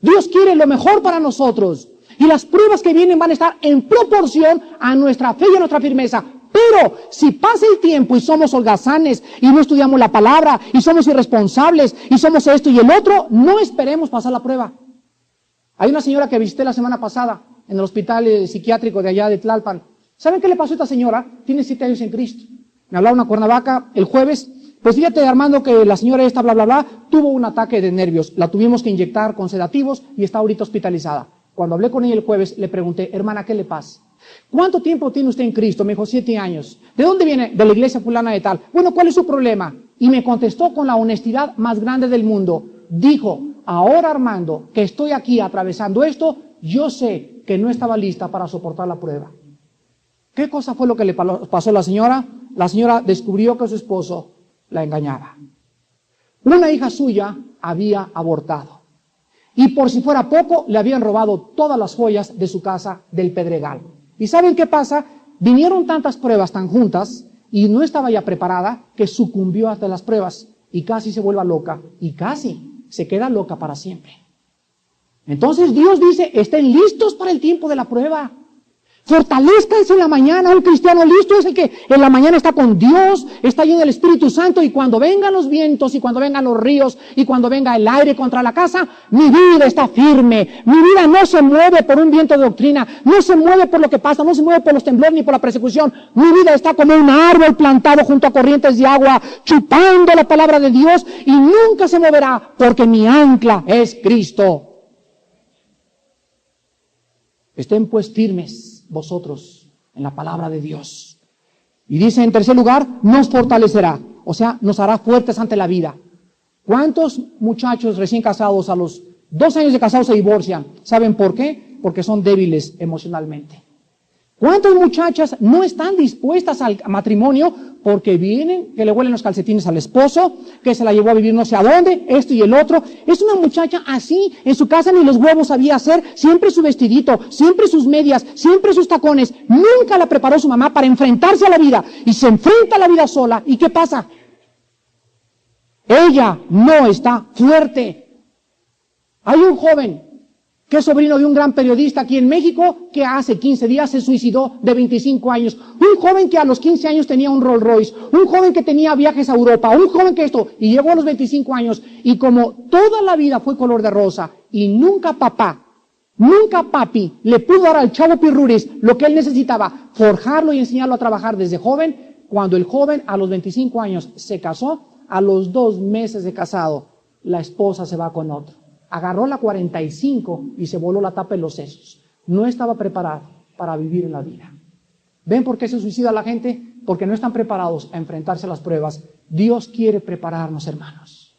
Dios quiere lo mejor para nosotros. Y las pruebas que vienen van a estar en proporción a nuestra fe y a nuestra firmeza. Pero si pasa el tiempo y somos holgazanes y no estudiamos la palabra y somos irresponsables y somos esto y el otro, no esperemos pasar la prueba. Hay una señora que visité la semana pasada en el hospital psiquiátrico de allá de Tlalpan. ¿Saben qué le pasó a esta señora? Tiene 7 años en Cristo. Me hablaron a Cuernavaca el jueves. Pues fíjate, Armando, que la señora esta, bla, bla, bla, tuvo un ataque de nervios. La tuvimos que inyectar con sedativos y está ahorita hospitalizada. Cuando hablé con ella el jueves, le pregunté, hermana, ¿qué le pasa? ¿Cuánto tiempo tiene usted en Cristo? Me dijo, 7 años. ¿De dónde viene? De la iglesia fulana de tal. Bueno, ¿cuál es su problema? Y me contestó con la honestidad más grande del mundo. Dijo, ahora Armando, que estoy aquí atravesando esto, yo sé que no estaba lista para soportar la prueba. ¿Qué cosa fue lo que le pasó a la señora? La señora descubrió que su esposo la engañaba. Una hija suya había abortado. Y por si fuera poco, le habían robado todas las joyas de su casa del Pedregal. ¿Y saben qué pasa? Vinieron tantas pruebas tan juntas y no estaba ya preparada que sucumbió ante las pruebas y casi se vuelve loca y casi se queda loca para siempre. Entonces Dios dice, estén listos para el tiempo de la prueba. Fortalezcanse en la mañana. Un cristiano listo es el que en la mañana está con Dios, está lleno del Espíritu Santo, y cuando vengan los vientos y cuando vengan los ríos y cuando venga el aire contra la casa, mi vida está firme. Mi vida no se mueve por un viento de doctrina, no se mueve por lo que pasa, no se mueve por los temblores ni por la persecución. Mi vida está como un árbol plantado junto a corrientes de agua, chupando la palabra de Dios, y nunca se moverá porque mi ancla es Cristo. Estén pues firmes vosotros en la palabra de Dios. Y dice en tercer lugar, nos fortalecerá, o sea, nos hará fuertes ante la vida. ¿Cuántos muchachos recién casados a los 2 años de casados se divorcian? ¿Saben por qué? Porque son débiles emocionalmente. ¿Cuántas muchachas no están dispuestas al matrimonio porque vienen, que le huelen los calcetines al esposo, que se la llevó a vivir no sé a dónde, esto y el otro? Es una muchacha así, en su casa ni los huevos sabía hacer, siempre su vestidito, siempre sus medias, siempre sus tacones. Nunca la preparó su mamá para enfrentarse a la vida y se enfrenta a la vida sola. ¿Y qué pasa? Ella no está fuerte. Hay un joven que es sobrino de un gran periodista aquí en México, que hace 15 días se suicidó, de 25 años. Un joven que a los 15 años tenía un Rolls Royce, un joven que tenía viajes a Europa, un joven que esto, y llegó a los 25 años, y como toda la vida fue color de rosa, y nunca papi le pudo dar al chavo Pirruris lo que él necesitaba, forjarlo y enseñarlo a trabajar desde joven. Cuando el joven a los 25 años se casó, a los 2 meses de casado, la esposa se va con otro. Agarró la 45 y se voló la tapa de los sesos. No estaba preparado para vivir en la vida. ¿Ven por qué se suicida la gente? Porque no están preparados a enfrentarse a las pruebas. Dios quiere prepararnos, hermanos.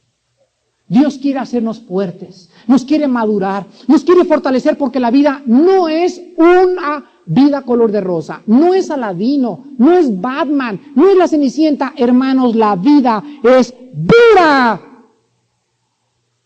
Dios quiere hacernos fuertes, nos quiere madurar, nos quiere fortalecer, porque la vida no es una vida color de rosa, no es Aladino, no es Batman, no es la Cenicienta. Hermanos, la vida es dura.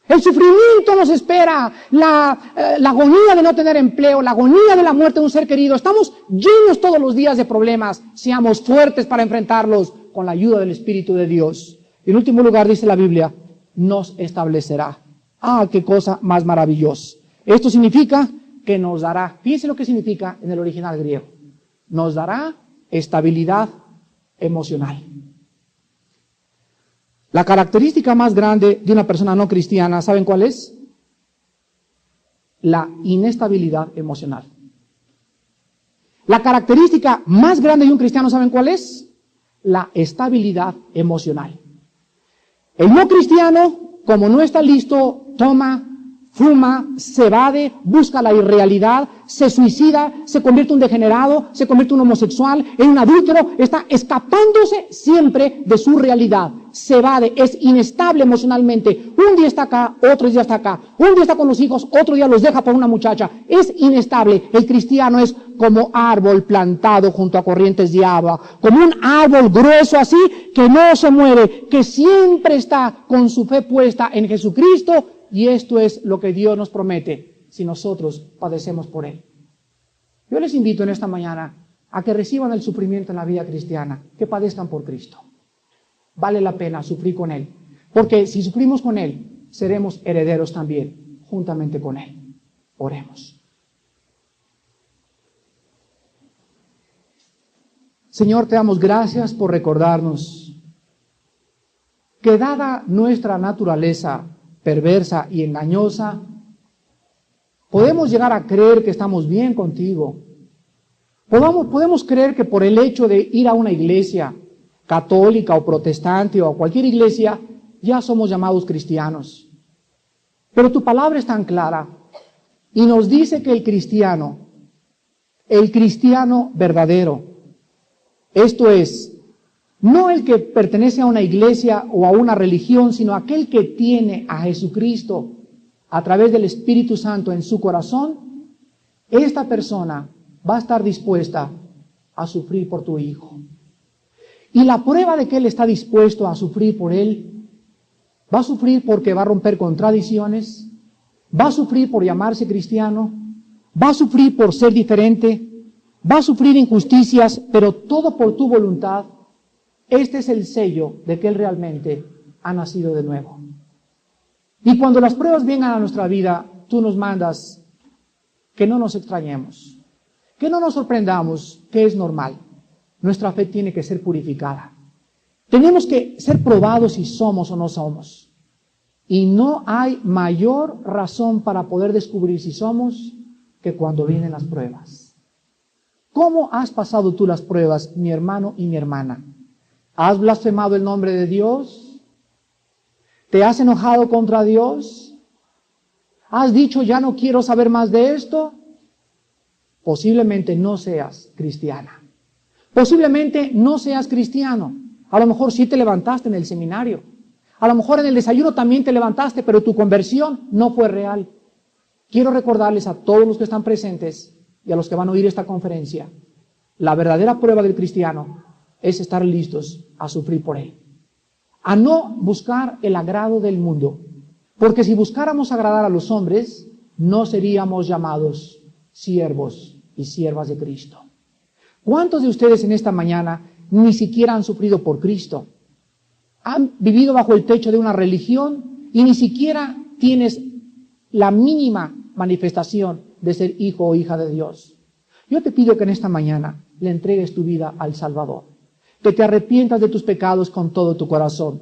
El sufrimiento nos espera, la agonía de no tener empleo, la agonía de la muerte de un ser querido. Estamos llenos todos los días de problemas. Seamos fuertes para enfrentarlos con la ayuda del Espíritu de Dios. Y en último lugar, dice la Biblia, nos establecerá. ¡Ah, qué cosa más maravillosa! Esto significa que nos dará, fíjense lo que significa en el original griego, nos dará estabilidad emocional. La característica más grande de una persona no cristiana, ¿saben cuál es? La inestabilidad emocional. La característica más grande de un cristiano, ¿saben cuál es? La estabilidad emocional. El no cristiano, como no está listo, toma, fuma, se evade, busca la irrealidad, se suicida, se convierte en un degenerado, se convierte en un homosexual, en un adúltero, está escapándose siempre de su realidad. Se evade, es inestable emocionalmente. Un día está acá, otro día está acá. Un día está con los hijos, otro día los deja por una muchacha. Es inestable. El cristiano es como árbol plantado junto a corrientes de agua, como un árbol grueso así, que no se mueve, que siempre está con su fe puesta en Jesucristo. Y esto es lo que Dios nos promete si nosotros padecemos por Él. Yo les invito en esta mañana a que reciban el sufrimiento en la vida cristiana, que padezcan por Cristo. Vale la pena sufrir con Él, porque si sufrimos con Él, seremos herederos también, juntamente con Él. Oremos. Señor, te damos gracias por recordarnos que dada nuestra naturaleza perversa y engañosa, podemos llegar a creer que estamos bien contigo. Podemos creer que por el hecho de ir a una iglesia católica o protestante o a cualquier iglesia, ya somos llamados cristianos. Pero tu palabra es tan clara y nos dice que el cristiano verdadero, esto es, no el que pertenece a una iglesia o a una religión, sino aquel que tiene a Jesucristo a través del Espíritu Santo en su corazón, esta persona va a estar dispuesta a sufrir por tu Hijo. Y la prueba de que Él está dispuesto a sufrir por Él, va a sufrir porque va a romper con tradiciones, va a sufrir por llamarse cristiano, va a sufrir por ser diferente, va a sufrir injusticias, pero todo por tu voluntad. Este es el sello de que Él realmente ha nacido de nuevo. Y cuando las pruebas vengan a nuestra vida, tú nos mandas que no nos extrañemos, que no nos sorprendamos, que es normal. Nuestra fe tiene que ser purificada. Tenemos que ser probados si somos o no somos. Y no hay mayor razón para poder descubrir si somos que cuando vienen las pruebas. ¿Cómo has pasado tú las pruebas, mi hermano y mi hermana? ¿Has blasfemado el nombre de Dios? ¿Te has enojado contra Dios? ¿Has dicho ya no quiero saber más de esto? Posiblemente no seas cristiana. Posiblemente no seas cristiano. A lo mejor sí te levantaste en el seminario. A lo mejor en el desayuno también te levantaste, pero tu conversión no fue real. Quiero recordarles a todos los que están presentes y a los que van a oír esta conferencia, la verdadera prueba del cristiano es estar listos a sufrir por él. A no buscar el agrado del mundo, porque si buscáramos agradar a los hombres, no seríamos llamados siervos y siervas de Cristo. ¿Cuántos de ustedes en esta mañana ni siquiera han sufrido por Cristo? Han vivido bajo el techo de una religión y ni siquiera tienes la mínima manifestación de ser hijo o hija de Dios. Yo te pido que en esta mañana le entregues tu vida al Salvador, que te arrepientas de tus pecados con todo tu corazón,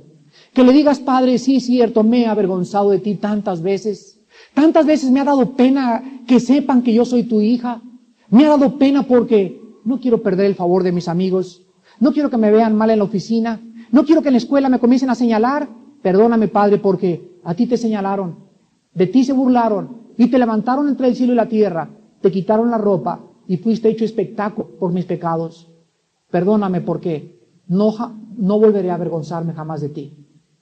que le digas: Padre, sí es cierto, me he avergonzado de ti tantas veces me ha dado pena que sepan que yo soy tu hija, me ha dado pena porque no quiero perder el favor de mis amigos, no quiero que me vean mal en la oficina, no quiero que en la escuela me comiencen a señalar. Perdóname, Padre, porque a ti te señalaron, de ti se burlaron y te levantaron entre el cielo y la tierra, te quitaron la ropa y fuiste hecho espectáculo por mis pecados. Perdóname porque no volveré a avergonzarme jamás de ti.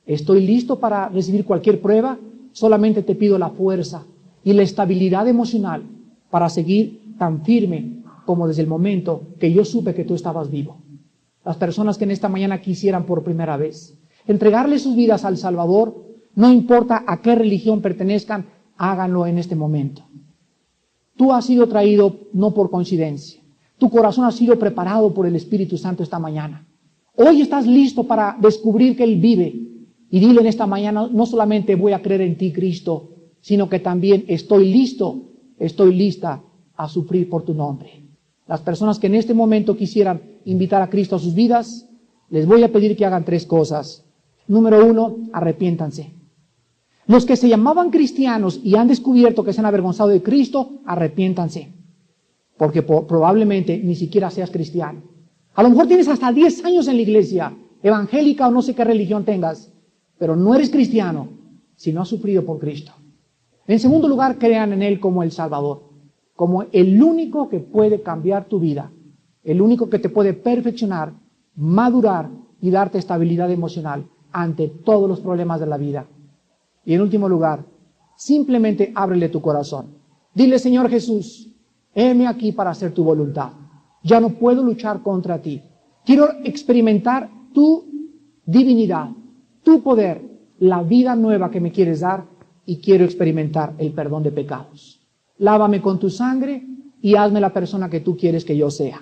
Estoy listo para recibir cualquier prueba, solamente te pido la fuerza y la estabilidad emocional para seguir tan firme como desde el momento que yo supe que tú estabas vivo. Las personas que en esta mañana quisieran por primera vez entregarle sus vidas al Salvador, no importa a qué religión pertenezcan, háganlo en este momento. Tú has sido traído no por coincidencia. Tu corazón ha sido preparado por el Espíritu Santo esta mañana. Hoy estás listo para descubrir que Él vive. Y dile en esta mañana: no solamente voy a creer en ti, Cristo, sino que también estoy lista a sufrir por tu nombre. Las personas que en este momento quisieran invitar a Cristo a sus vidas, les voy a pedir que hagan 3 cosas. Número 1, arrepiéntanse. Los que se llamaban cristianos y han descubierto que se han avergonzado de Cristo, arrepiéntanse. Porque probablemente ni siquiera seas cristiano. A lo mejor tienes hasta 10 años en la iglesia, evangélica o no sé qué religión tengas, pero no eres cristiano si no has sufrido por Cristo. En segundo lugar, crean en Él como el Salvador, como el único que puede cambiar tu vida, el único que te puede perfeccionar, madurar y darte estabilidad emocional ante todos los problemas de la vida. Y en último lugar, simplemente ábrele tu corazón. Dile: Señor Jesús, heme aquí para hacer tu voluntad. Ya no puedo luchar contra ti. Quiero experimentar tu divinidad, tu poder, la vida nueva que me quieres dar, y quiero experimentar el perdón de pecados. Lávame con tu sangre y hazme la persona que tú quieres que yo sea.